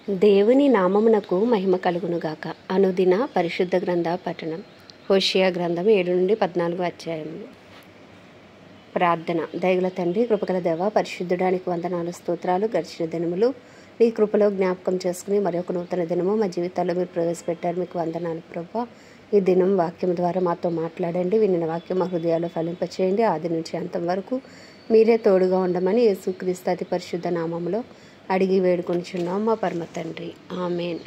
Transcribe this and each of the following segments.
దేవుని నామమునకు మహిమ కలుగునుగాక. అనుదిన పరిశుద్ధ గ్రంథ పఠనం. హోషేయ గ్రంథం 7-14 అధ్యాయములు. ప్రార్థన. దయగల తండ్రి, కృపగల దేవ, పరిశుద్ధుడానికి వందనాలు, స్తోత్రాలు. గడిచిన దినములు నీ కృపలో జ్ఞాపకం చేసుకుని మరొక నూతన దినము మా జీవితాల్లో మీరు ప్రవేశపెట్టారు. మీకు వందనాలు ప్రభా. ఈ దినం వాక్యం ద్వారా మాతో మాట్లాడండి. వినిన వాక్యం మా హృదయాల్లో ఫలింపచేయండి. ఆది నుంచి అంతం వరకు మీరే తోడుగా ఉండమని యేసుక్రీస్తు అతి పరిశుద్ధ నామములో అడిగి వేడుకొనిచున్నాం మా పరమ తండ్రి. ఆమెన్.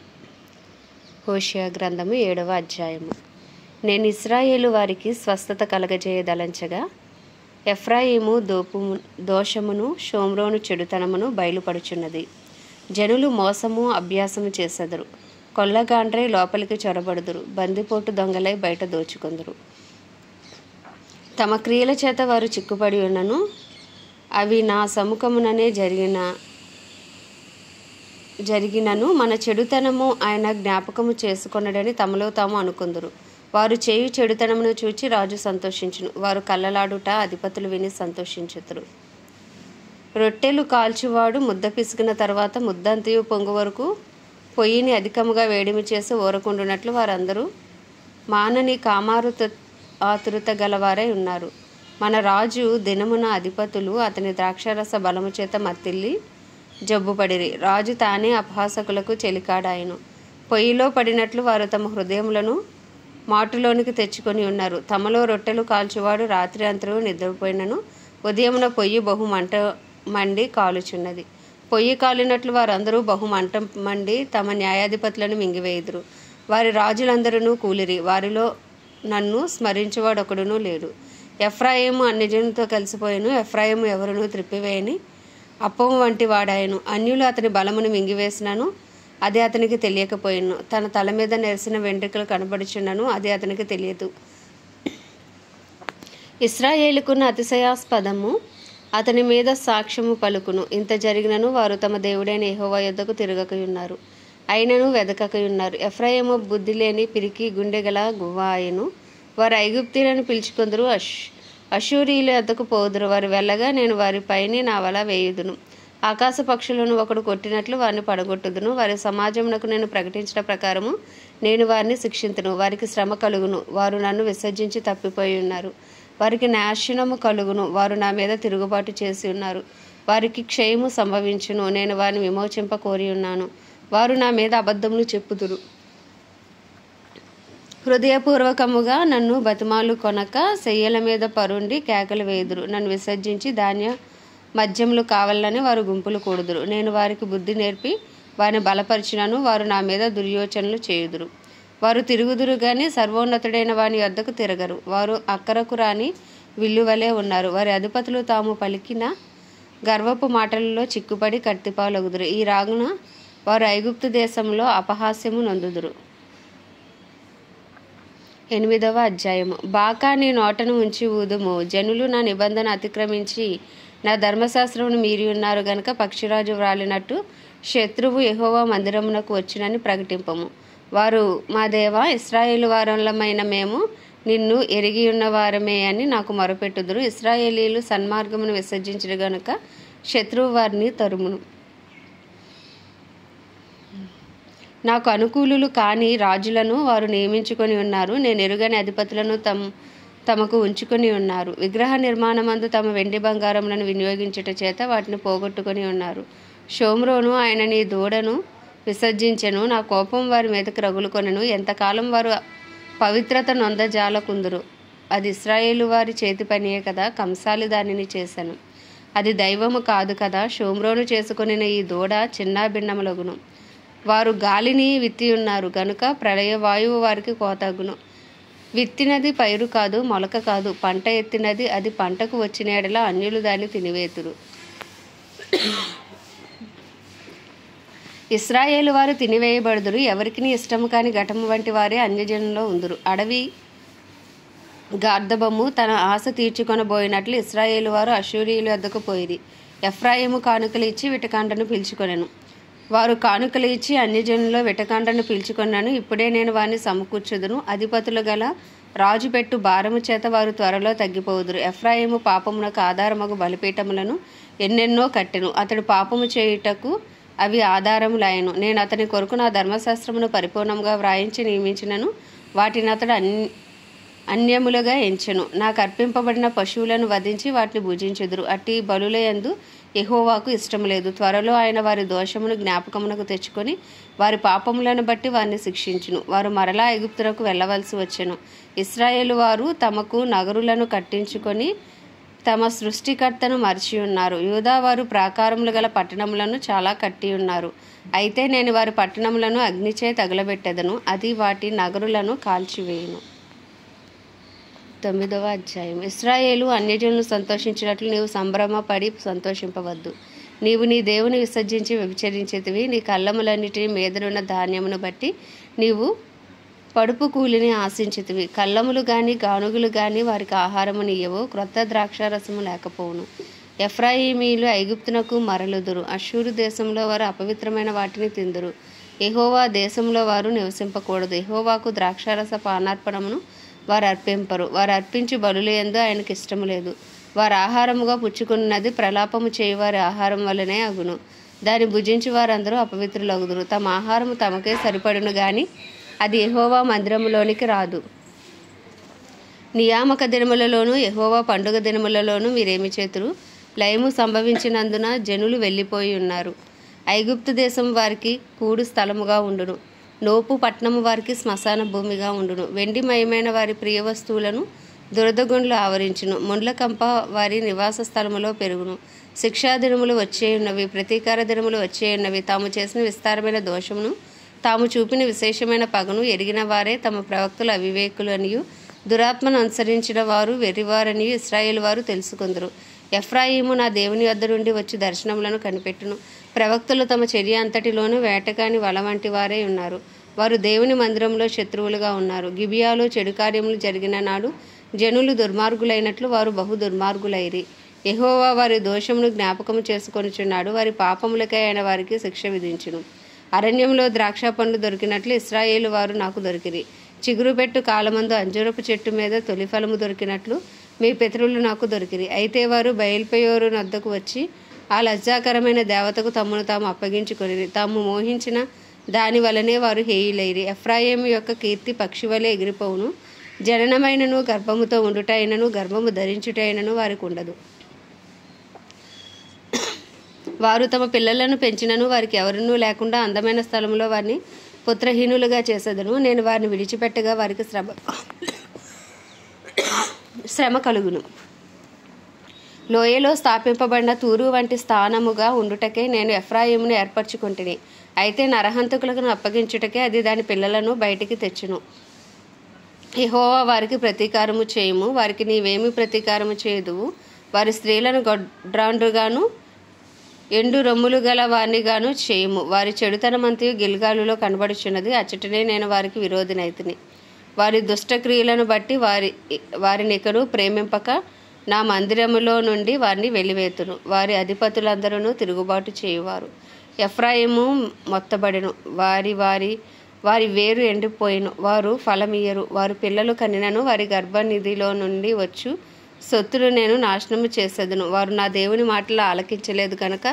హోషేయ గ్రంథము 7వ అధ్యాయము. నేను ఇశ్రాయేలు వారికి స్వస్థత కలగజేయదలంచగా ఎఫ్రాయిము దోషమును, షోమ్రోను చెడుతనమును బయలుపడుచున్నది. జనులు మోసము అభ్యాసము చేసెదరు. కొల్లగాండ్రై లోపలికి చొరబడుదురు. బందిపోటు దొంగలై బయట దోచుకొందురు. తమ క్రియల చేత వారు చిక్కుపడి ఉన్నను అవి నా సముఖముననే జరిగినను మన చెడుతనము ఆయన జ్ఞాపకము చేసుకొనడని తమలో తాము అనుకుందురు. వారు చేయు చెడుతనమును చూచి రాజు సంతోషించును. వారు కళ్ళలాడుట అధిపతులు విని సంతోషించుతురు. రొట్టెలు కాల్చువాడు ముద్ద పిసికిన తర్వాత ముద్దంతయు పొంగు వరకు పొయ్యిని అధికముగా వేడిమి చేసి ఊరకుండునట్లు వారందరూ మానని ఆతురత గలవారై ఉన్నారు. మన రాజు దినమున అధిపతులు అతని ద్రాక్షరస బలము చేత మత్తిల్లి జబ్బుపడిరి. రాజు తానే అపహాసకులకు చెలికాడాయను. పొయ్యిలో పడినట్లు వారు తమ హృదయములను మాటులోనికి తెచ్చుకొని ఉన్నారు. తమలో రొట్టెలు కాల్చువాడు రాత్రి అంతరూ నిద్రపోయినను ఉదయమున పొయ్యి బహు మండి కాలుచున్నది. పొయ్యి కాలినట్లు వారందరూ బహు మండి తమ న్యాయాధిపతులను మింగివేయుదురు. వారి రాజులందరూ కూలిరి. వారిలో నన్ను స్మరించువాడు ఒకడునూ లేడు. ఎఫ్రాయిము అన్యజనులతో కలిసిపోయాను. ఎఫ్రాయిము ఎవరునూ త్రిప్పివేయని అప్పము వంటి వాడాయను. అన్యులు అతని బలమును మింగివేసినను అది అతనికి తెలియకపోయాను. తన తల మీద నెరిసిన వెంట్రుకలు కనబడుచున్నను అది అతనికి తెలియదు. ఇశ్రాయేలుకున్న అతిశయాస్పదము అతని మీద సాక్ష్యము పలుకును. ఇంత జరిగినను వారు తమ దేవుడైన యెహోవా యొద్దకు తిరగకయున్నారు, అయినను వెదకకయున్నారు. ఎఫ్రాయిము బుద్ధి లేని పిరికి గుండెగల గువ్వ ఆయను. వారు ఐగుప్తీయులను పిలుచుకొందురు, అష్షూరీయుల యొద్దకు పోదురు. వారు వెళ్ళగా నేను వారి పైని నా వల వేయుదును. ఆకాశ పక్షులను ఒకడు కొట్టినట్లు వారిని పడగొట్టుదును. వారి సమాజమునకు నేను ప్రకటించిన ప్రకారము నేను వారిని శిక్షింతును. వారికి శ్రమ కలుగును. వారు నన్ను విసర్జించి తప్పిపోయి ఉన్నారు. వారికి నాశనము కలుగును. వారు నా మీద తిరుగుబాటు చేసి ఉన్నారు. వారికి క్షయము సంభవించును. నేను వారిని విమోచింప కోరి ఉన్నాను. వారు నా మీద అబద్ధములు చెప్పుదురు. హృదయపూర్వకముగా నన్ను బతిమాలు కొనక శయ్యల మీద పరుండి కేకలు వేయుదురు. నన్ను విసర్జించి ధాన్య మద్యములు కావాలని వారు గుంపులు కూడుదురు. నేను వారికి బుద్ధి నేర్పి వారిని బలపరిచినను వారు నా మీద దుర్యోచనలు చేయుదురు. వారు తిరుగుదురు గాని సర్వోన్నతుడైన వాని యొద్దకు తిరగరు. వారు అక్కరకు రాని విల్లువలే ఉన్నారు. వారి అధిపతులు తాము పలికిన గర్వపు మాటలలో చిక్కుపడి కత్తిపాలగుదురు. ఈ రాగున వారు ఐగుప్తు దేశంలో అపహాస్యము నొందుదురు. 8వ అధ్యాయము. బాకా నీ నోటను ఉంచి ఊదుము. జనులు నా నిబంధన అతిక్రమించి నా ధర్మశాస్త్రమును మీరి ఉన్నారు గనుక పక్షిరాజు వ్రాలినట్టు శత్రువు యెహోవా మందిరమునకు వచ్చినని ప్రకటింపము. వారు మా దేవా, ఇశ్రాయేలు వారలమైన మేము నిన్ను ఎరిగి ఉన్న వారమే అని నాకు మొరపెట్టుదురు. ఇశ్రాయేలీలు సన్మార్గమును విసర్జించరు గనుక శత్రువు వారిని తరుమును. నాకు అనుకూలులు కాని రాజులను వారు నియమించుకొని ఉన్నారు. నేను ఎరుగని అధిపతులను తమకు ఉంచుకొని ఉన్నారు. విగ్రహ నిర్మాణమందు తమ వెండి బంగారములను వినియోగించుట చేత వాటిని పోగొట్టుకొని ఉన్నారు. షోమ్రోను ఆయన నీ దూడను విసర్జించెను. నా కోపం వారి మీదకి రగులుకొనెను. ఎంతకాలం వారు పవిత్రత నొందజాలకుందురు. అది ఇశ్రాయేలు వారి చేతి పనియే కదా. కంసాలి దానిని చేశాను, అది దైవము కాదు కదా. షోమ్రోను చేసుకొనిన ఈ దూడ చిన్న భిన్నములగును. వారు గాలిని విత్తి ఉన్నారు గనుక ప్రళయ వాయువు వారికి కోతగును. విత్తినది పైరు కాదు, మొలక కాదు, పంట ఎత్తినది. అది పంటకు వచ్చిన ఎడల అన్యులు దాన్ని తినివేతురు. ఇశ్రాయేలు వారు తినివేయబడుదురు. ఎవరికి ఇష్టము కాని ఘటము వంటి వారే అన్యజనుల్లో ఉందురు. అడవి గార్ధబము తన ఆశ తీర్చుకొనబోయినట్లు ఇశ్రాయేలు వారు అష్షూరీయుల వద్దకు పోయిరి. ఎఫ్రాయిము కానుకలు ఇచ్చి విటకాండను పిలుచుకొనెను. వారు కానుకలు ఇచ్చి అన్యజనుల్లో విటకాండను పిలుచుకొన్నాను. ఇప్పుడే నేను వారిని సమకూర్చుదును. అధిపతులు గల రాజు పెట్టు భారము చేత వారు త్వరలో తగ్గిపోదురు. ఎఫ్రాయిము పాపమునకు ఆధారమగు బలిపీఠములను ఎన్నెన్నో కట్టెను. అతడు పాపము చేయుటకు అవి ఆధారములాయను. నేను అతని కొరకు నా ధర్మశాస్త్రమును పరిపూర్ణంగా వ్రాయించి నియమించినను వాటిని అతడు అన్యములుగా ఎంచెను. నాకు అర్పింపబడిన పశువులను వధించి వాటిని భుజించెదురు. అట్టి బలుల యందు యెహోవాకు ఇష్టం లేదు. త్వరలో ఆయన వారి దోషమును జ్ఞాపకమునకు తెచ్చుకొని వారి పాపములను బట్టి వారిని శిక్షించును. వారు మరలా ఐగుప్తునకు వెళ్ళవలసి వచ్చెను. ఇశ్రాయేలు వారు తమకు నగరులను కట్టించుకొని తమ సృష్టికర్తను మరిచి ఉన్నారు. యూదా వారు ప్రాకారములు గల పట్టణములను చాలా కట్టి ఉన్నారు. అయితే నేను వారి పట్టణములను అగ్నిచే తగులబెట్టెదను, అది వాటి నగరులను కాల్చివేయును. 9వ అధ్యాయం. ఇశ్రాయేలు అన్యజనులు సంతోషించినట్లు నీవు సంభ్రమపడి సంతోషింపవద్దు. నీవు నీ దేవుని విసర్జించి వ్యభిచరించేతివి. నీ కళ్ళములన్నిటి మీదనున్న ధాన్యమును బట్టి నీవు పడుపు కూలిని ఆశించితివి. కళ్ళములు గాని గానుగులు గాని వారికి ఆహారమునియ్యవు. క్రొత్త ద్రాక్షారసము లేకపోవును. ఎఫ్రాయిమీలు ఐగుప్తునకు మరలుదురు. అష్షూరు దేశంలో వారు అపవిత్రమైన వాటిని తిందురు. యెహోవా దేశంలో వారు నివసింపకూడదు. యెహోవాకు ద్రాక్షారస పానార్పణమును వారు అర్పింపరు. వారు అర్పించి బలుల యందు ఆయనకు ఇష్టము లేదు. వారు ఆహారముగా పుచ్చుకున్నది ప్రలాపము చేయువారి ఆహారం వలనే అగును. దాన్ని భుజించి వారందరూ అపవిత్రులగుదురు. తమ ఆహారము తమకే సరిపడును గాని అది యెహోవా మందిరములోనికి రాదు. నియామక దినములలోను యెహోవా పండుగ దినములలోను మీరేమి చేతురు? లయము సంభవించినందున జనులు వెళ్ళిపోయి ఉన్నారు. ఐగుప్తు దేశం వారికి కూడు స్థలముగా ఉండును. నోపు పట్టణము వారికి శ్మశాన భూమిగా ఉండును. వెండిమయమైన వారి ప్రియ వస్తువులను దురదగుండ్లు ఆవరించును. ముండ్ల కంప వారి నివాస స్థలములో పెరుగును. శిక్షా దినములు వచ్చేయున్నవి, ప్రతీకార దినములు వచ్చేయున్నవి. తాము చేసిన విస్తారమైన దోషమును, తాము చూపిన విశేషమైన పగను ఎరిగిన వారే తమ ప్రవక్తలు అవివేకులు అనియు దురాత్మను అనుసరించిన వారు వెర్రివారనియు ఇశ్రాయేలు వారు తెలుసుకుందరు. ఎఫ్రాయిము నా దేవుని వద్ద నుండి వచ్చి దర్శనములను కనిపెట్టును. ప్రవక్తలు తమ చర్య అంతటిలోనూ వేటకాని వల వంటి వారే ఉన్నారు. వారు దేవుని మందిరంలో శత్రువులుగా ఉన్నారు. గిబియాలో చెడు కార్యములు జరిగిన నాడు జనులు దుర్మార్గులైనట్లు వారు బహు దుర్మార్గులైరి. యెహోవా వారి దోషమును జ్ఞాపకము చేసుకొనుచున్నాడు. వారి పాపములకై ఆయన వారికి శిక్ష విధించును. అరణ్యంలో ద్రాక్ష పండ్లు దొరికినట్లు ఇశ్రాయేలు వారు నాకు దొరికిరి. చిగురు పెట్టు కాలమందు అంజూరపు చెట్టు మీద తొలి ఫలము దొరికినట్లు మీ పితరులు నాకు దొరికిరి. అయితే వారు బయల్పెయోరు నద్దకు వచ్చి ఆ లజ్జాకరమైన దేవతకు తమను తాము అప్పగించుకొనిరి. తాము మోహించిన దాని వలనే వారు హేయులైరి. ఎఫ్రాయిము యొక్క కీర్తి పక్షి వలె ఎగిరిపోవును. జననమైనను గర్భముతో ఉండుటైనను గర్భము ధరించుటైనను వారికి ఉండదు. వారు తమ పిల్లలను పెంచినను వారికి ఎవరినూ లేకుండా అందమైన స్థలంలో వారిని పుత్రహీనులుగా చేసేదను. నేను వారిని విడిచిపెట్టగా వారికి శ్రమ కలుగును. లోయలో స్థాపింపబడిన తూరు వంటి స్థానముగా ఉండుటకే నేను ఎఫ్రాయిమును ఏర్పరచుకుంటుని. అయితే నరహంతకులకు అప్పగించుటకే అది దాని పిల్లలను బయటికి తెచ్చును. యెహోవా వారికి ప్రతీకారము చేయుము. వారికి నీవేమి ప్రతీకారము చేయుదువు? వారి స్త్రీలను గొడ్రాండ్రుగాను ఎండు రొమ్ములు గల వారినిగాను చేయుము. వారి చెడుతనమంతయు గిల్గాలులో కనబడుచున్నది. అచ్చటనే నేను వారికి విరోధినైతిని. వారి దుష్టక్రియలను బట్టి వారినికను ప్రేమింపక నా మందిరములో నుండి వారిని వెలివేతును. వారి అధిపతులందరూ తిరుగుబాటు చేయువారు. ఎఫ్రాయిము మొత్తబడెను. వారి వేరు ఎండిపోయిను. వారు ఫలమియ్యరు. వారు పిల్లలు కనినను వారి గర్భనిధిలో నుండి వచ్చు సొత్తును నేను నాశనము చేసేదను. వారు నా దేవుని మాటలు ఆలకించలేదు కనుక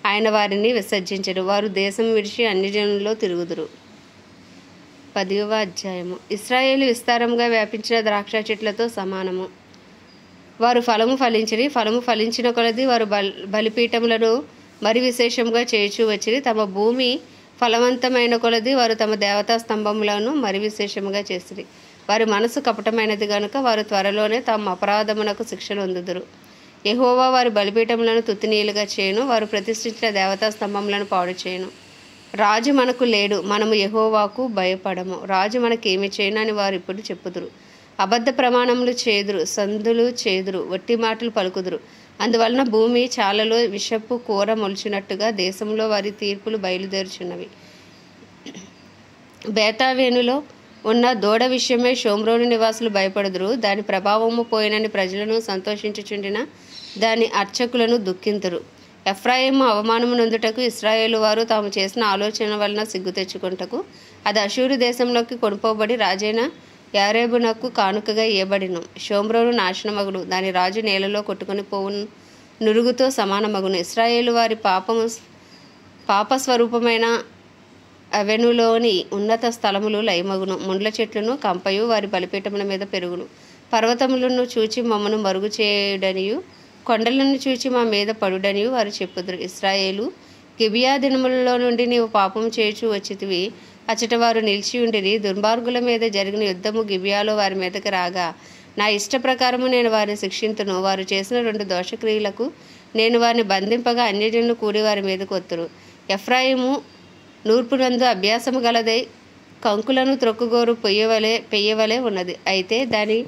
ఆయన వారిని విసర్జించడు. వారు దేశం విడిచి అన్ని జనుల్లో తిరుగుదురు. 10వ అధ్యాయము. ఇశ్రాయేలు విస్తారంగా వ్యాపించిన ద్రాక్ష చెట్లతో సమానము. వారు ఫలము ఫలించిరి. ఫలము ఫలించిన కొలది వారు బలిపీఠములను మరి విశేషంగా చేయుచూ వచ్చిరి. తమ భూమి ఫలవంతమైన కొలది వారు తమ దేవతా స్తంభములను మరి విశేషముగా చేసిరి. వారి మనసు కపటమైనది గనుక వారు త్వరలోనే తమ అపరాధమునకు శిక్షను పొందుదురు. యెహోవా వారి బలిపీఠములను తుత్తినీయులుగా చేయును. వారు ప్రతిష్ఠించిన దేవతా స్తంభములను పాడు చేయును. రాజు మనకు లేడు, మనము యెహోవాకు భయపడము. రాజు మనకేమి చేయను అని వారు ఇప్పుడు చెప్పుదురు. అబద్ధ ప్రమాణములు చేదురు, సందులు చేదురు, వట్టి మాటలు పలుకుదురు. అందువలన భూమి చాలలో విషపు కూర మొలిచినట్టుగా దేశంలో వారి తీర్పులు బయలుదేరుచున్నవి. బేతావేనులో ఉన్న దూడ విషయమే షోమ్రోను నివాసులు భయపడుదురు. దాని ప్రభావము పోయినని ప్రజలను సంతోషించుచుండిన దాని అర్చకులను దుఃఖింతురు. ఎఫ్రాయిము అవమానము నొందుటకు ఇశ్రాయేలు వారు తాము చేసిన ఆలోచన వలన సిగ్గు తెచ్చుకొనుటకు అది అషూరు దేశంలోకి కొనుపోబడి రాజైన యారేబునకు కానుకగా ఇయ్యబడిను. షోమ్రోను నాశనమగును. దాని రాజు నేలలో కొట్టుకొని పోవును నురుగుతో సమానమగును. ఇశ్రాయేలు వారి పాపము పాపస్వరూపమైన అవెనులోని ఉన్నత స్థలములు లయమగును. ముండ్ల చెట్లును కంపయు వారి బలిపీఠముల మీద పెరుగును. పర్వతములను చూచి మమ్మను మరుగు చేయుడనియు కొండలను చూచి మా మీద పడుడనియు వారు చెప్పుదురు. ఇశ్రాయేలు, గిబియా దినములలో నుండి నీవు పాపం చేయుచు వచ్చితివి. అచ్చట వారు నిలిచి ఉండిరి. దుర్మార్గుల మీద జరిగిన యుద్ధము గిబియాలో వారి మీదకి రాగా నా ఇష్ట ప్రకారము నేను వారిని శిక్షింతును. వారు చేసిన 2 దోషక్రియలకు నేను వారిని బంధింపగా అన్యజనులు కూడి వారి మీదకు వత్తురు. ఎఫ్రాయిము నూర్పునందు అభ్యాసము గలదై కంకులను త్రొక్కుగోరు పెయ్యవలే ఉన్నది. అయితే దాని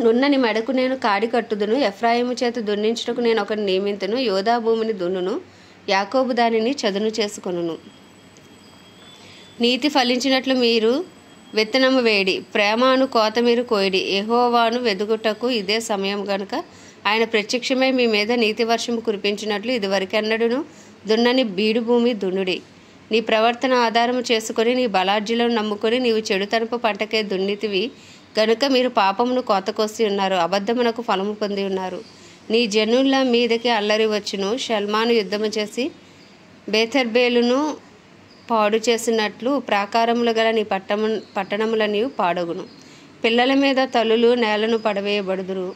నున్నని మెడకు నేను కాడి కట్టుదును. ఎఫ్రాయిము చేత దున్నించుటకు నేను ఒకరిని నియమింతును. యోధా భూమిని దున్నును, యాకోబు దానిని చదును చేసుకొనును. నీతి ఫలించినట్లు మీరు విత్తనము వేడి, ప్రేమను కోత మీరు కోయిడి. యెహోవాను వెదుగుటకు ఇదే సమయం గనుక ఆయన ప్రత్యక్షమై మీ మీద నీతి వర్షము కురిపించినట్లు ఇదివరకెన్నడూను దున్నని బీడు భూమి దున్నుడి. నీ ప్రవర్తన ఆధారము చేసుకొని నీ బలార్జులను నమ్ముకొని నీవు చెడుతనపు పంటకే దున్నితివి గనుక మీరు పాపమును కోతకొసి ఉన్నారు, అబద్ధమునకు ఫలము పొంది ఉన్నారు. నీ జనుల మీదకి అల్లరి వచ్చును. షల్మాను యుద్ధము చేసి బేతర్బేలును పాడు చేసినట్లు ప్రాకారములు గల నీ పట్టణములని పాడగును. పిల్లల మీద తల్లులు నేలను పడవేయబడుదురు.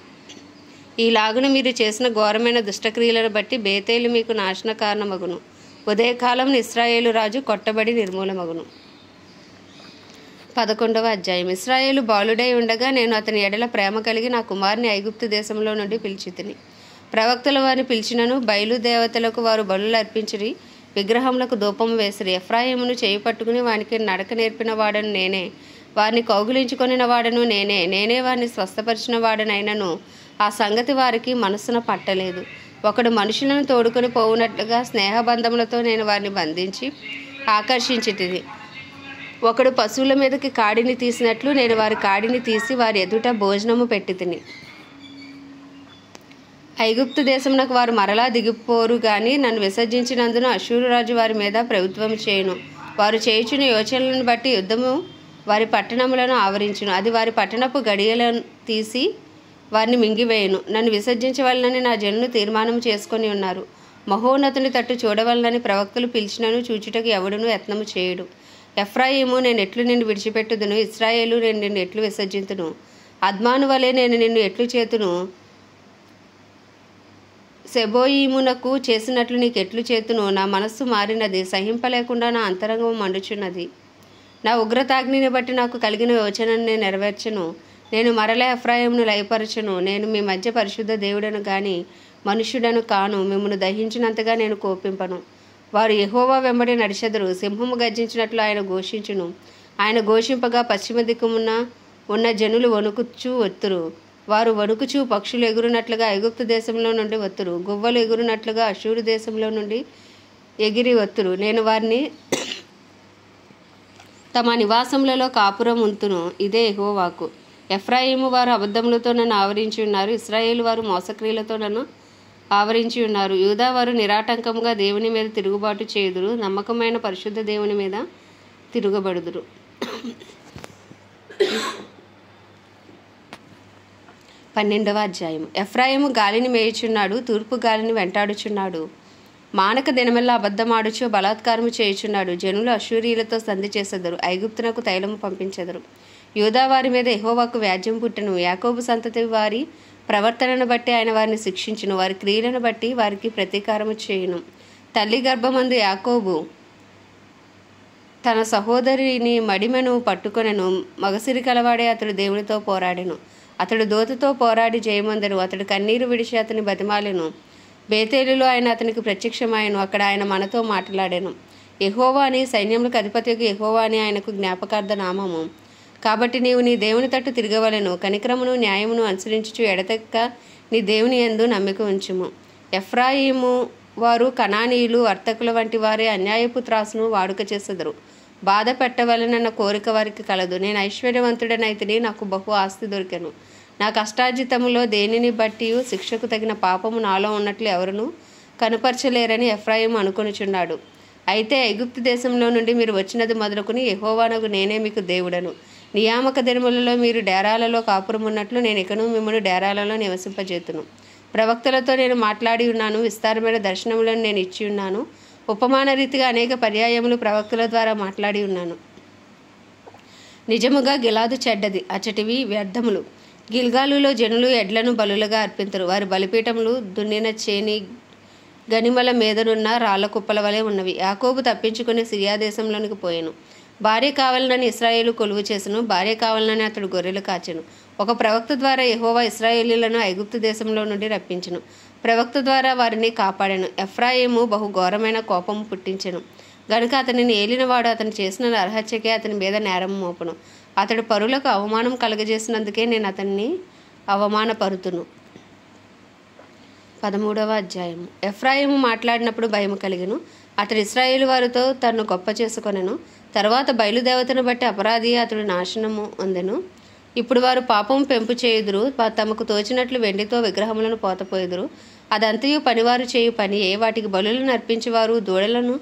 ఈలాగున మీరు చేసిన ఘోరమైన దుష్టక్రియలను బట్టి బేతేలు మీకు నాశన కారణమగును. ఉదయకాలం ఇశ్రాయేలు రాజు కొట్టబడి నిర్మూలమగును. 11వ అధ్యాయం. ఇశ్రాయేలు బాలుడై ఉండగా నేను అతని ఎడల ప్రేమ కలిగి నా కుమారుని ఐగుప్తు దేశంలో నుండి పిలిచితిని. ప్రవక్తల వారిని పిలిచినను బయలుదేవతలకు వారు బలులు అర్పించిరి, విగ్రహములకు ధూపము వేసిరి. ఎఫ్రాయిమును చేయి పట్టుకుని వానికి నడక నేర్పిన వాడను నేనే, వారిని కౌగులించుకొనిన వాడను నేనే వారిని స్వస్థపరిచిన వాడనైనను ఆ సంగతి వారికి మనసున పట్టలేదు. ఒకడు మనుషులను తోడుకొని పోవునట్లుగా స్నేహబంధములతో నేను వారిని బంధించి ఆకర్షించితిని. ఒకడు పశువుల మీదకి కాడిని తీసినట్లు నేను వారి కాడిని తీసి వారి ఎదుట భోజనము పెట్టితిని. ఐగుప్తు దేశమునకు వారు మరలా దిగిపోరు గాని నన్ను విసర్జించినందున అష్షూరు రాజు వారి మీద ప్రభుత్వం చేయును. వారు చేయుచున్న యోచనలను బట్టి యుద్ధము వారి పట్టణములను ఆవరించును. అది వారి పట్టణపు గడియలను తీసి వారిని మింగివేయును. నన్ను విసర్జించవలనని నా జనులు తీర్మానం చేసుకొని ఉన్నారు. మహోన్నతుని తట్టు చూడవలనని ప్రవక్తలు పిలిచినను చూచుటకు ఎవడును యత్నము చేయుడు. ఎఫ్రాయిము, నేను ఎట్లు నిన్ను విడిచిపెట్టుదును? ఇశ్రాయేలు, నేను నిన్ను ఎట్లు విసర్జింతును? అద్మాను వలె నేను నిన్ను ఎట్లు చేతును? సెబోయిమునకు చేసినట్లు నీకు ఎట్లు చేతును? నా మనస్సు మారినది, సహింపలేకుండా నా అంతరంగం మండుచున్నది. నా ఉగ్రతాగ్నిని బట్టి నాకు కలిగిన యోచనను నేను నెరవేర్చను. నేను మరలా ఎఫ్రాయిమును లయపరచను. నేను మీ మధ్య పరిశుద్ధ దేవుడను గాని మనుష్యుడను కాను. మిమ్మను దహించినంతగా నేను కోపింపను. వారు యెహోవా వెంబడి నడిచెదరు. సింహము గర్జించినట్లు ఆయన ఘోషించును. ఆయన ఘోషింపగా పశ్చిమ దిక్కుమున ఉన్న జనులు వణుకుచూ వత్తురు. వారు వణుకుచూ పక్షులు ఎగురునట్లుగా ఐగుప్తు దేశంలో నుండి వత్తురు. గువ్వలు ఎగురునట్లుగా అష్షూరు దేశంలో నుండి ఎగిరి వత్తురు. నేను వారిని తమ నివాసములలో కాపురం ఉంతును. ఇదే యెహోవాకు. ఎఫ్రాయిము వారు అబద్ధములతో నన్ను ఆవరించి ఉన్నారు. ఇశ్రాయేలు వారు మోసక్రియలతో నన్ను ఆవరించి ఉన్నారు. యూదా వారు నిరాటంకముగా దేవుని మీద తిరుగుబాటు చేయుదురు, నమ్మకమైన పరిశుద్ధ దేవుని మీద తిరుగుబడుదురు. 12వ అధ్యాయం. ఎఫ్రాయిము గాలిని మేయుచున్నాడు, తూర్పు గాలిని వెంటాడుచున్నాడు. మానక దినమెల్లా అబద్ధమాడుచు బలాత్కారము చేయుచున్నాడు. జనులు అష్షూరీయులతో సంధి చేసెదరు, ఐగుప్తునకు తైలము పంపించెదరు. యూదా వారి మీద యెహోవాకు వ్యాజ్యం పుట్టెను. యాకోబు సంతతి వారి ప్రవర్తనను బట్టి ఆయన వారిని శిక్షించును, వారి క్రియలను బట్టి వారికి ప్రతీకారము చేయును. తల్లి గర్భమందు యాకోబు తన సహోదరిని మడిమెను పట్టుకొనెను. మగసిరి కలవాడే అతడు దేవునితో పోరాడెను. అతడు దోతతో పోరాడి జయమొందెను. అతడు కన్నీరు విడిచి అతని బతిమాలెను. బేతేలులో ఆయన అతనికి ప్రత్యక్షమాయెను. అక్కడ ఆయన మనతో మాట్లాడాను. యెహోవా అని, సైన్యములకు అధిపతికి యెహోవా అని ఆయనకు జ్ఞాపకార్థ నామము. కాబట్టి నీవు నీ దేవుని తట్టు తిరగవలెను. కనికరమును న్యాయమును అనుసరించుచు ఎడతెక్క నీ దేవుని యందు నమ్మిక ఉంచుము. ఎఫ్రాయిము వారు కనానీయులు, వర్తకుల వంటి వారే అన్యాయపు త్రాసును వాడుక చేసెదరు. బాధ పెట్టవలనన్న కోరిక వారికి కలదు. నేను ఐశ్వర్యవంతుడనైతిని, నాకు బహు ఆస్తి దొరికెను. నా కష్టార్జితములో దేనిని బట్టి శిక్షకు తగిన పాపము నాలో ఉన్నట్లు ఎవరును కనుపరచలేరని ఎఫ్రాయిము అనుకొనుచున్నాడు. అయితే ఐగుప్తు దేశంలో నుండి మీరు వచ్చినది మొదలుకొని యెహోవానగు నేనే మీకు దేవుడను. నియామక దినములలో మీరు డేరాలలో కాపురం ఉన్నట్లు నేను ఇకను మిమ్మల్ని డేరాలలో నివసింపజేతును. ప్రవక్తలతో నేను మాట్లాడి ఉన్నాను, విస్తారమైన దర్శనములను నేను ఇచ్చి ఉన్నాను, ఉపమాన రీతిగా అనేక పర్యాయములు ప్రవక్తల ద్వారా మాట్లాడి ఉన్నాను. నిజముగా గిలాదు చెడ్డది, అచ్చటివి వ్యర్థములు. గిల్గాలులో జనులు ఎడ్లను బలులుగా అర్పించరు. వారి బలిపీఠములు దున్నిన చేని గనిమల మీదనున్న రాళ్ల కుప్పల వలె ఉన్నవి. యాకోబు తప్పించుకుని సిరియా దేశంలోనికి పోయాను. భార్య కావాలని ఇశ్రాయేలు కొలువు చేసెను, భార్య కావాలని అతడు గొర్రెలు కాచెను. ఒక ప్రవక్త ద్వారా యెహోవా ఇశ్రాయేలీయులను ఐగుప్తు దేశంలో నుండి రప్పించెను. ప్రవక్త ద్వారా వారిని కాపాడాను. ఎఫ్రాయిము బహు ఘోరమైన కోపము పుట్టించెను గనుక అతనిని ఏలినవాడు అతను చేసిన అర్హత్యకే అతని మీద నేరము మోపును. అతడు పరులకు అవమానం కలగజేసినందుకే నేను అతన్ని అవమానపరుతును. 13వ అధ్యాయము. ఎఫ్రాయిము మాట్లాడినప్పుడు భయము కలిగెను. అతడు ఇశ్రాయేలు వారితో తనను గొప్ప చేసుకొనెను. తర్వాత బయలుదేవతను బట్టి అపరాధి అతడు నాశనము పొందెను. ఇప్పుడు వారు పాపము పెంపు చేయుదురు, తమకు తోచినట్లు వెండితో విగ్రహములను పోతపోయుదురు. అదంతయు పనివారు చేయు పనియే. వాటికి బలులను అర్పించేవారు దూడలను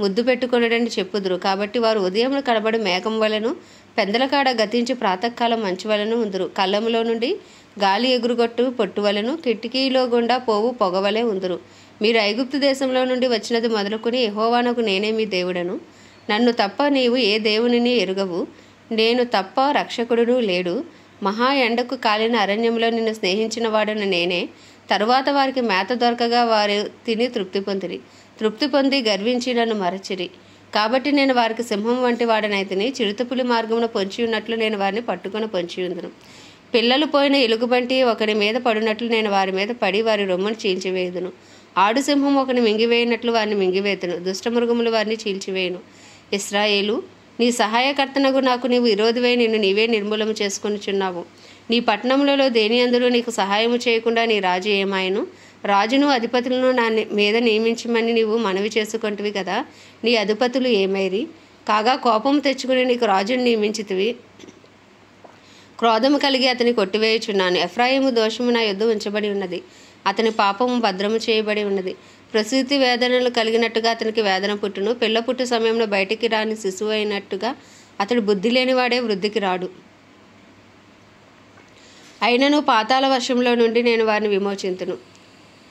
ముద్దు పెట్టుకొనడని చెప్పుదురు. కాబట్టి వారు ఉదయమున కనబడి మేఘం వలెను, పెందలకాడ గతించి ప్రాతకాలం మంచు వలెను ఉందురు. కళ్ళములో నుండి గాలి ఎగురుగొట్టు పొట్టు వలెను, కిటికీలో గుండా పోవు పొగవలే ఉందురు. మీరు ఐగుప్తు దేశంలో నుండి వచ్చినది మొదలుకొని యెహోవానకు నేనే మీ దేవుడను. నన్ను తప్ప నీవు ఏ దేవునిని ఎరుగవు. నేను తప్ప రక్షకుడును లేడు. మహా ఎండకు కాలిన అరణ్యంలో నిన్ను స్నేహించిన వాడను నేనే. తరువాత వారికి మేత దొరకగా వారు తిని తృప్తి పొంది గర్వించి నన్ను మరచిరి. కాబట్టి నేను వారికి సింహం వంటి వాడనైతిని. చిరుతపులి మార్గమున పొంచి ఉన్నట్లు నేను వారిని పట్టుకొని పొంచి ఉందును. పిల్లలు పోయిన ఎలుగుబంటి ఒకరి మీద పడినట్లు నేను వారి మీద పడి వారి రొమ్మును చీల్చివేయుదును. ఆడు సింహం ఒకని మింగివేయినట్లు వారిని మింగివేతును. దుష్టమృగములు వారిని చీల్చివేయును. ఇశ్రాయేలు, నీ సహాయకర్తనగు నాకు నీవు విరోధివై నిన్ను నీవే నిర్మూలము చేసుకొనుచున్నావు. నీ పట్టణములలో దేని అందులో నీకు సహాయము చేయకుండా నీ రాజు ఏమాయను? రాజును అధిపతులను నా మీద నియమించమని నీవు మనవి చేసుకుంటువి కదా. నీ అధిపతులు ఏమైరి? కాగా కోపం తెచ్చుకుని నీకు రాజును నియమించితివి. క్రోధము కలిగి అతని కొట్టివేయుచున్నాను. ఎఫ్రాయిము దోషము నా యొద్ద ఉంచబడి ఉన్నది, అతని పాపము భద్రము చేయబడి ఉన్నది. ప్రసూతి వేదనలు కలిగినట్టుగా అతనికి వేదన పుట్టును. పిల్ల పుట్టు సమయంలో బయటికి రాని శిశువు అయినట్టుగా అతడు బుద్ధి లేనివాడే వృద్ధికి రాడు. అయినను పాతాళ వర్షంలో నుండి నేను వారిని విమోచింతును,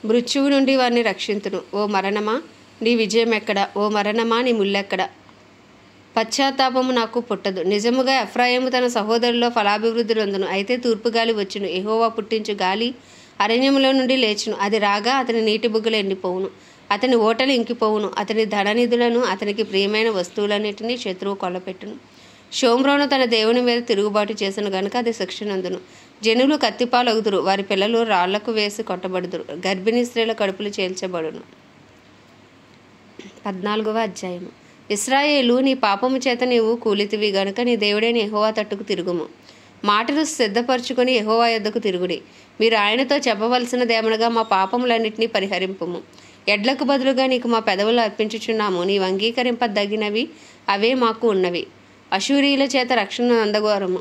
మృత్యువు నుండి వారిని రక్షింతును. ఓ మరణమా, నీ విజయం ఎక్కడ? ఓ మరణమా, నీ ముల్లెక్కడ? పశ్చాత్తాపము నాకు పుట్టదు. నిజముగా ఎఫ్రాయిము తన సహోదరుల్లో ఫలాభివృద్ధి రొందును. అయితే తూర్పు గాలి వచ్చును, యెహోవా పుట్టించు గాలి అరణ్యములో నుండి లేచును. అది రాగా అతని నీటి బుగ్గలు ఎండిపోవును, అతని ఓటలు ఇంకిపోవును. అతని ధననిధులను, అతనికి ప్రియమైన వస్తువులన్నిటినీ శత్రువు కొల్లపెట్టును. షోమ్రోను తన దేవుని మీద తిరుగుబాటు చేసిన గనుక అది శిక్షనందును. జనులు కత్తిపాలగుదురు, వారి పిల్లలు రాళ్లకు వేసి కొట్టబడుదురు, గర్భిణీ స్త్రీల కడుపులు చేల్చబడును. 14వ అధ్యాయము. ఇశ్రాయేలు, నీ పాపము చేత నీవు కూలితివి గనుక నీ దేవుడైన యెహోవా తట్టుకు తిరుగుము. మాటలు సిద్ధపరచుకొని యెహోవా యొద్దకు తిరుగుడి. మీరు ఆయనతో చెప్పవలసినదేమనగా, మా పాపములన్నింటినీ పరిహరింపుము. ఎడ్లకు బదులుగా నీకు మా పెదవులు అర్పించుచున్నాము. నీవు అంగీకరింపదగినవి అవే మాకు ఉన్నవి. అశూరీయుల చేత రక్షణ అందగోరము.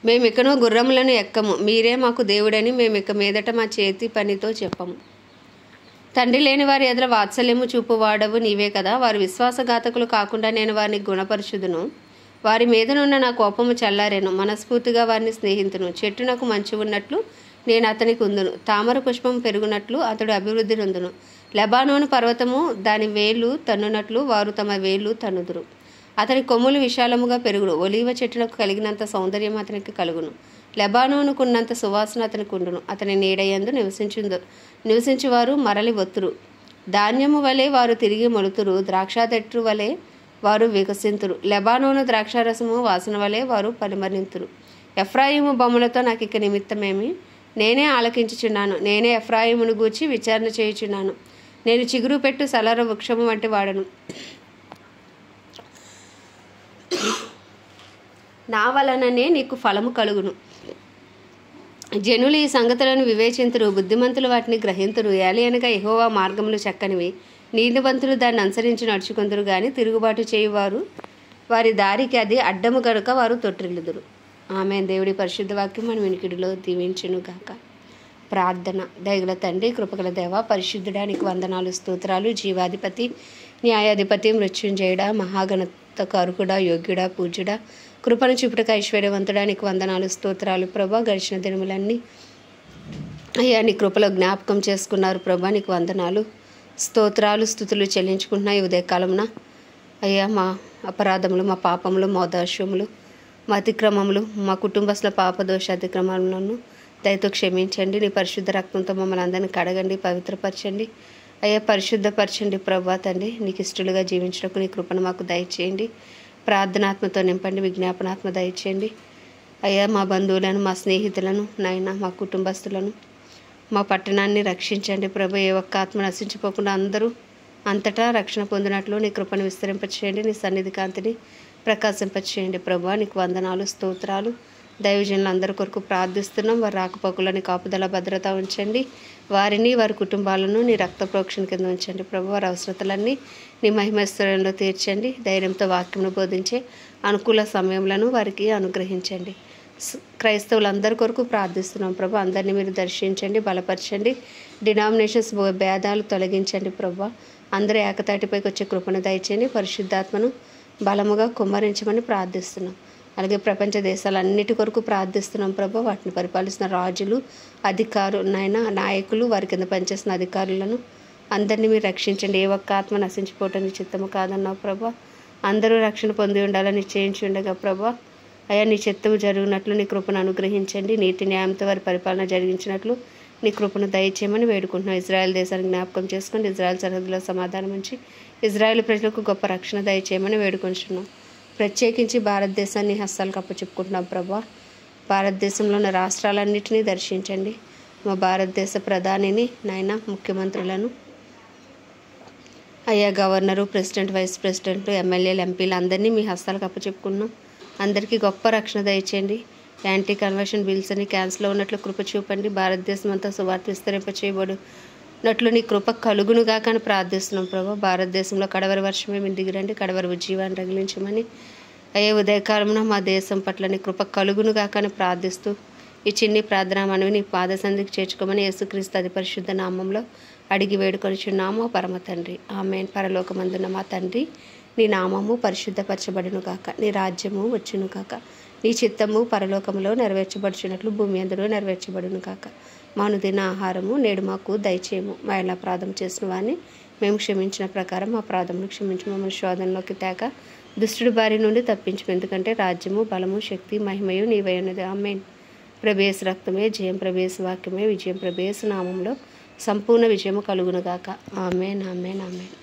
మేమికను గుర్రములను ఎక్కము. మీరే మాకు దేవుడని మేమిక మీదట మా చేతి పనితో చెప్పము. తండ్రి లేని వారి ఎదుర వాత్సల్యము చూపువాడవు నీవే కదా. వారు విశ్వాసఘాతకులు కాకుండా నేను వారిని గుణపరుచుదును. వారి మీదనున్న నా కోపము చల్లారెను. మనస్ఫూర్తిగా వారిని స్నేహితును. చెట్టునకు మంచు ఉన్నట్లు నేను అతనికి ఉందును. తామర పుష్పం పెరుగునట్లు అతడు అభివృద్ధి నొందును. లెబానోను పర్వతము దాని వేళ్ళు తన్నునట్లు వారు తమ వేళ్ళు తన్నుదురు. అతని కొమ్ములు విశాలముగా పెరుగును. ఒలీవ చెట్టునకు కలిగినంత సౌందర్యం అతనికి కలుగును. లెబానోనుకున్నంత సువాసన అతనికి ఉండును. అతని నీడయందు నివసించువారు మరలి వత్తురు. ధాన్యము వలె వారు తిరిగి మొలుతురు. ద్రాక్షాతెట్టు వలె వారు వికసింతురు. లెబానోను ద్రాక్షారసము వాసన వలె వారు పరిమళింతురు. ఎఫ్రాయిము బొమ్మలతో నాకు ఇక నిమిత్తమేమి? నేనే ఆలకించుచున్నాను. నేనే ఎఫ్రాయిమును గూర్చి విచారణ చేయుచున్నాను. నేను చిగురు పెట్టు సలర వృక్షము వంటి వాడను. నా వలననే నీకు ఫలము కలుగును. జనులు ఈ సంగతులను వివేచింతురు, బుద్ధిమంతులు వాటిని గ్రహింతురు. ఏలయనగా యెహోవా మార్గములు చక్కనివి, నీతివంతులు దాన్ని అనుసరించి నడుచుకుందరు. కానీ తిరుగుబాటు చేయువారు వారి దారికి అది అడ్డము గనుక వారు తొట్టిల్లుదురు. ఆమె దేవుడి పరిశుద్ధ వాక్యం మన వినికిడిలో దీవించును గాక. ప్రార్థన. దయగల తండ్రి, కృపగల దేవ, పరిశుద్ధుడానికి వందనాలు, స్తోత్రాలు. జీవాధిపతి, న్యాయాధిపతి, మృత్యుంజయుడా, మహాగణత కారుకుడా, యోగ్యుడా, పూజ్యుడా, కృపను చూపుటకు ఐశ్వర్యవంతుడానికి వందనాలు, స్తోత్రాలు. ప్రభా, గడిచిన దినములన్నీ అయ్యా నీ కృపలో జ్ఞాపకం చేసుకున్నారు ప్రభా, నీకు వందనాలు, స్తోత్రాలు, స్తుతులు చెల్లించుకుంటున్నాయి ఉదయకాలమున. అయ్యా మా అపరాధములు, మా పాపములు, మా దోషములు, మా అతిక్రమములు, మా కుటుంబస్తుల పాపదోష అతిక్రమములను దయతో క్షమించండి. నీ పరిశుద్ధ రక్తంతో మమ్మల్ని అందరినీ కడగండి, పవిత్రపరచండి. అయ్యా పరిశుద్ధపరచండి ప్రభా తండ్రి. నీకు ఇష్టలుగా జీవించడానికి నీ కృపను మాకు దయచేయండి. ప్రార్థనాత్మతో నింపండి, విజ్ఞాపనాత్మ దయచేయండి. అయ్యా మా బంధువులను, మా స్నేహితులను, నాయన మా కుటుంబస్తులను, మా పట్టణాన్ని రక్షించండి ప్రభు. ఏ ఒక్క ఆత్మ నశించిపోకుండా అందరూ అంతటా రక్షణ పొందినట్లు నీ కృపను విస్తరింపచేయండి. నీ సన్నిధి కాంతిని ప్రకాశింపచేయండి ప్రభు. నీకు వందనాలు, స్తోత్రాలు. దైవజనులు అందరి కొరకు ప్రార్థిస్తున్నాం. వారి రాకపోకలని కాపుదల భద్రత ఉంచండి. వారిని, వారి కుటుంబాలను నీ రక్త ప్రోక్షణ కింద ఉంచండి ప్రభు. వారి అవసరతలన్నీ నీ మహిమేశ్వరంలో తీర్చండి. ధైర్యంతో వాక్యమును బోధించే అనుకూల సమయములను వారికి అనుగ్రహించండి. క్రైస్తవులందరి కొరకు ప్రార్థిస్తున్నాం ప్రభు. అందరినీ మీరు దర్శించండి, బలపరచండి. డినామినేషన్స్ భేదాలు తొలగించండి ప్రభు. అందరూ ఏకతాటిపైకి వచ్చే కృపను దయచేయండి. పరిశుద్ధాత్మను బలముగా కుమ్మరించమని ప్రార్థిస్తున్నాం. అలాగే ప్రపంచ దేశాలన్నిటి కొరకు ప్రార్థిస్తున్నాం ప్రభు. వాటిని పరిపాలిస్తున్న రాజులు, అధికారులు, నాయకులు, వారి కింద పనిచేస్తున్న అధికారులను అందరినీ మీరు రక్షించండి. ఏ ఒక్క ఆత్మ నశించిపోవటానికి చిత్తము కాదన్నావు ప్రభు. అందరూ రక్షణ పొంది ఉండాలని నిశ్చయించి ఉండగా ప్రభు. అయ్యా నీ చిత్తము జరుగునట్లు నీ కృపను అనుగ్రహించండి. నీతి న్యాయంతో వారి పరిపాలన జరిగించినట్లు నీ కృపను దయచేయమని వేడుకుంటున్నాం. ఇజ్రాయెల్ దేశాన్ని జ్ఞాపకం చేసుకోండి. ఇజ్రాయెల్ సరిహద్దులో సమాధానం ఉంచి ఇజ్రాయెల్ ప్రజలకు గొప్ప రక్షణ దయచేయమని వేడుకుంటున్నాం. ప్రత్యేకించి భారతదేశాన్ని హస్తాలకు అప్పచెప్పుకుంటున్నాం ప్రభా. భారతదేశంలో ఉన్న రాష్ట్రాలన్నింటినీ దర్శించండి. మా భారతదేశ ప్రధానిని, నాయన ముఖ్యమంత్రులను, అయ్యా గవర్నరు, ప్రెసిడెంట్, వైస్ ప్రెసిడెంట్, ఎమ్మెల్యేలు, ఎంపీలు అందరినీ మీ హస్తాలకు అప్పచెప్పుకున్నాం. అందరికీ గొప్ప రక్షణ దయచేయండి. యాంటీ కన్వర్షన్ బిల్స్ అని క్యాన్సిల్లో ఉన్నట్లు కృప చూపండి. భారతదేశం అంతా సువార్త విస్తరింప చేయబడినట్లు నీ కృప కలుగునుగా కానీ ప్రార్థిస్తున్నాం ప్రభు. భారతదేశంలో కడవరి వర్షమే మీరు దిగిరండి, కడవరి ఉజ్జీవాన్ని రగిలించమని అయ్యే ఉదయకాలమున మా దేశం పట్ల నీ కృప కలుగునుగా కానీ ప్రార్థిస్తూ ఈ చిన్ని ప్రార్థన మనవి నీ పాద సంధికి చేర్చుకోమని యేసుక్రీస్తు అతి పరిశుద్ధ నామంలో అడిగి వేడుకొనిచున్నాము పరమ తండ్రి. ఆమేన్. పరలోకమందున్న మా తండ్రి, నీ నామము పరిశుద్ధపరచబడును గాక. నీ రాజ్యము వచ్చును గాక. నీ చిత్తము పరలోకములో నెరవేర్చబడుచున్నట్లు భూమి అందరూ నెరవేర్చబడును గాక. మానుదిన ఆహారము నేడు మాకు దయచేయము. మా ఎలా అపరాధం చేసిన వారిని మేము క్షమించిన ప్రకారం మా అపరాధములు క్షమించి మమ్మల్ని శోధనలోకి తేక దుష్టుడి బారి నుండి తప్పించము. ఎందుకంటే రాజ్యము, బలము, శక్తి, మహిమయు నీవై ఉన్నది. ఆమేన్. ప్రభేసు రక్తమే జయం, ప్రభేసు వాక్యమే విజయం, ప్రభేసు నామంలో సంపూర్ణ విజయము కలుగునుగాక. ఆమేన్, ఆమేన్, ఆమేన్.